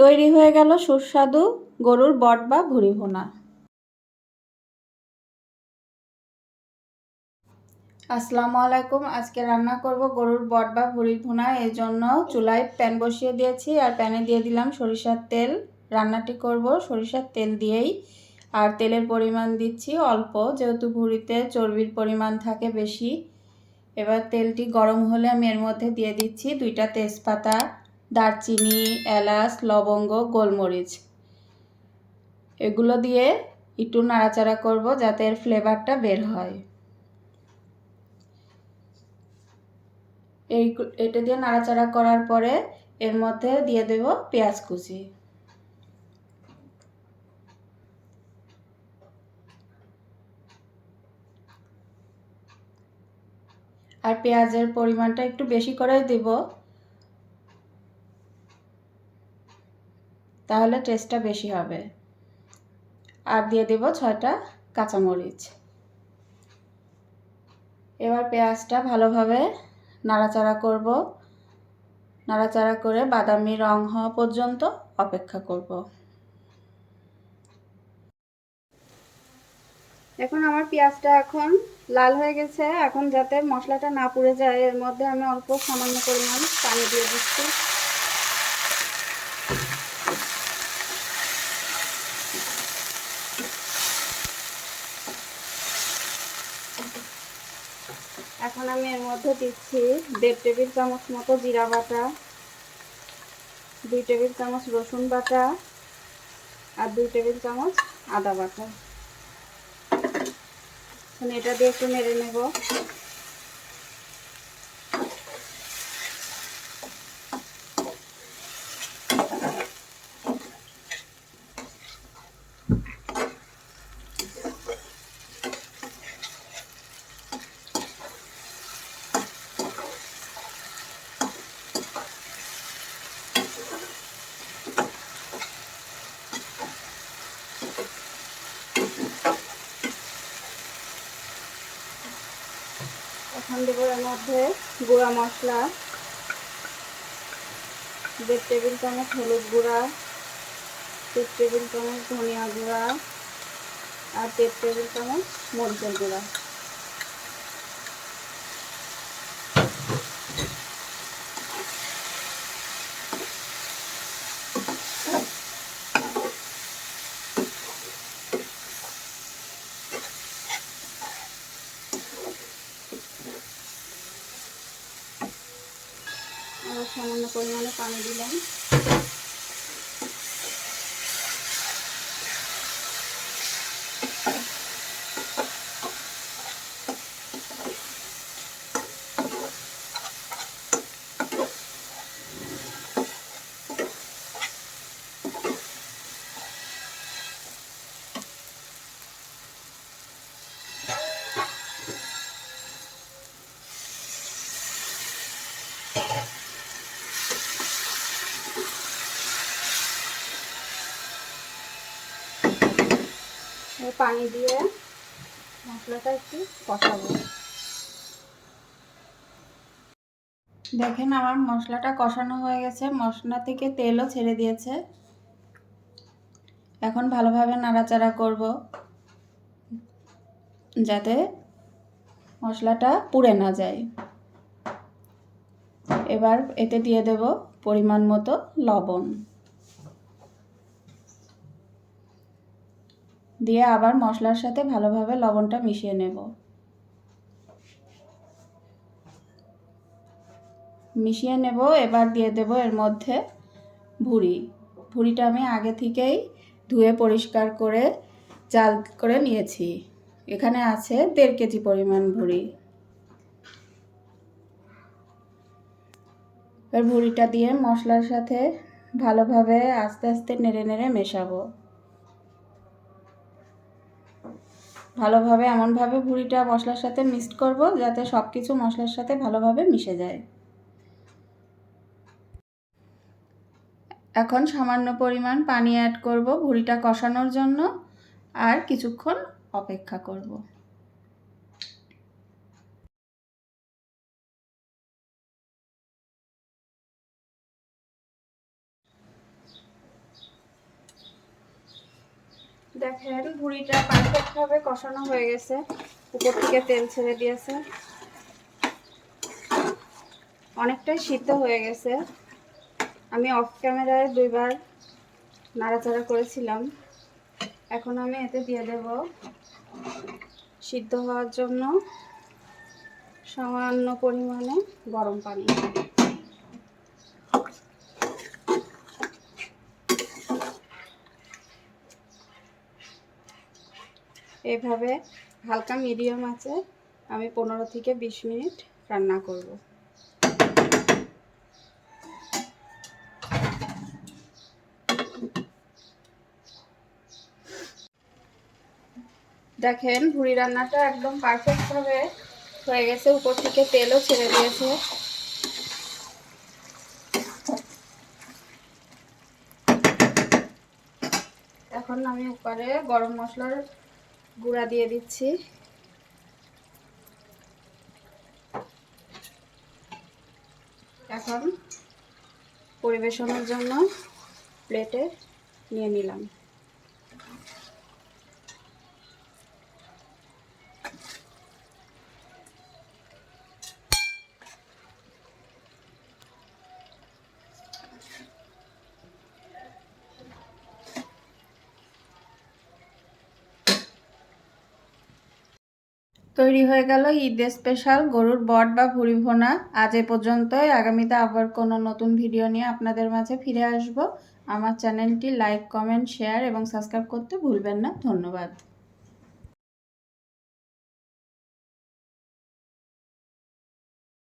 তৈরি হয়ে গেল সুস্বাদু গরুর বট বা ভুঁড়ি ভুনা। আসসালামু আলাইকুম। আজকে রান্না করব গরুর বট বা ভুঁড়ি ভুনা। এই জন্য চুলায় প্যান বসিয়ে দিয়েছি আর প্যানে দিয়ে দিলাম সরিষার তেল। রান্নাটি করব সরিষার তেল দিয়েই, আর তেলের পরিমাণ দিচ্ছি অল্প, যেহেতু ভুঁড়িতে চর্বির পরিমাণ থাকে বেশি। এবার তেলটি গরম হলে আমি এর মধ্যে দিয়ে দিচ্ছি 2টা তেজপাতা, দারচিনি, এলাচ, লবঙ্গ, গোলমরিচ। এগুলো দিয়ে একটু নাড়াচাড়া করব যাতে এর ফ্লেভারটা বের হয়। এটা দিয়ে নাড়াচাড়া করার পরে এর মধ্যে দিয়ে দেব পেঁয়াজ কুচি। আর পেঁয়াজের পরিমাণটা একটু বেশি করে দেব, তাহলে টেস্টটা বেশি হবে। আর দিয়ে দেব 6টা কাঁচামরিচ। এবার পেঁয়াজটা ভালোভাবে নাড়াচাড়া করব। নাড়াচাড়া করে বাদামি রং হওয়া পর্যন্ত অপেক্ষা করব। এখন আমার পেঁয়াজটা এখন লাল হয়ে গেছে। এখন যাতে মশলাটা না পুড়ে যায়, এর মধ্যে আমি অল্প সামান্য পরিমাণ পানি দিয়ে দিচ্ছি। এখন আমি এর মধ্যে দিচ্ছি 1.5 টেবিল চামচ মতো জিরা বাটা, 2 টেবিল চামচ রসুন বাটা আর 2 টেবিল চামচ আদা বাটা। এটা দিয়ে একটু নেড়ে নেব। এখন দেবো এর মধ্যে গুঁড়া মশলা, 1.5 টেবিল চামচ হলুদ গুঁড়া, 1 টেবিল চামচ ধনিয়া গুঁড়া আর 1 টেবিল চামচ মরিচের গুঁড়া। আর সামান্য পরিমাণে পানি দিলাম। পানি দিয়ে মশলাটা একটু কষাবো। দেখেন আমার মশলাটা কষানো হয়ে গেছে, মশলা থেকে তেলও ছেড়ে দিয়েছে। এখন ভালোভাবে নাড়াচাড়া করব যাতে মশলাটা পুড়ে না যায়। এবার এতে দিয়ে দেব পরিমাণ মতো লবণ, দিয়ে আবার মশলার সাথে ভালোভাবে লবণটা মিশিয়ে নেব। এবার দিয়ে দেব এর মধ্যে ভুঁড়িটা আমি আগে থেকেই ধুয়ে পরিষ্কার করে জাল করে নিয়েছি। এখানে আছে 1.5 কেজি পরিমাণ ভুঁড়ি। এবার ভুঁড়িটা দিয়ে মশলার সাথে ভালোভাবে আস্তে আস্তে নেড়ে নেড়ে মেশাবো। ভালোভাবে এমনভাবে ভুঁড়িটা মশলার সাথে মিক্সড করব যাতে সব কিছু মশলার সাথে ভালোভাবে মিশে যায়। এখন সামান্য পরিমাণ পানি অ্যাড করব ভুঁড়িটা কষানোর জন্য, আর কিছুক্ষণ অপেক্ষা করব। দেখেন ভুঁড়িটা পারফেক্টভাবে কষানো হয়ে গেছে, উপর থেকে তেল ছেড়ে দিয়েছে, অনেকটাই সিদ্ধ হয়ে গেছে। আমি অফ ক্যামেরায় 2বার নাড়াচাড়া করেছিলাম। এখন আমি এতে দিয়ে দেব সিদ্ধ হওয়ার জন্য সামান্য পরিমাণে গরম পানি। এভাবে হালকা মিডিয়াম আঁচে আমি 15 থেকে 20 মিনিট রান্না করব। দেখেন ভুঁড়ি রান্নাটা একদম পারফেক্টভাবে হয়ে গেছে, উপর থেকে তেলও ছেড়ে দিয়েছে। এখন আমি উপরে গরম মশলার গুঁড়া দিয়ে দিচ্ছি। এখন পরিবেশনের জন্য প্লেটে নিয়ে নিলাম। তৈরি হয়ে গেল ঈদের স্পেশাল গরুর বট বা ভুঁড়ি ভোনা। আজ এ পর্যন্তই। আগামীতে আবার কোনো নতুন ভিডিও নিয়ে আপনাদের মাঝে ফিরে আসব। আমার চ্যানেলটি লাইক, কমেন্ট, শেয়ার এবং সাবস্ক্রাইব করতে ভুলবেন না। ধন্যবাদ।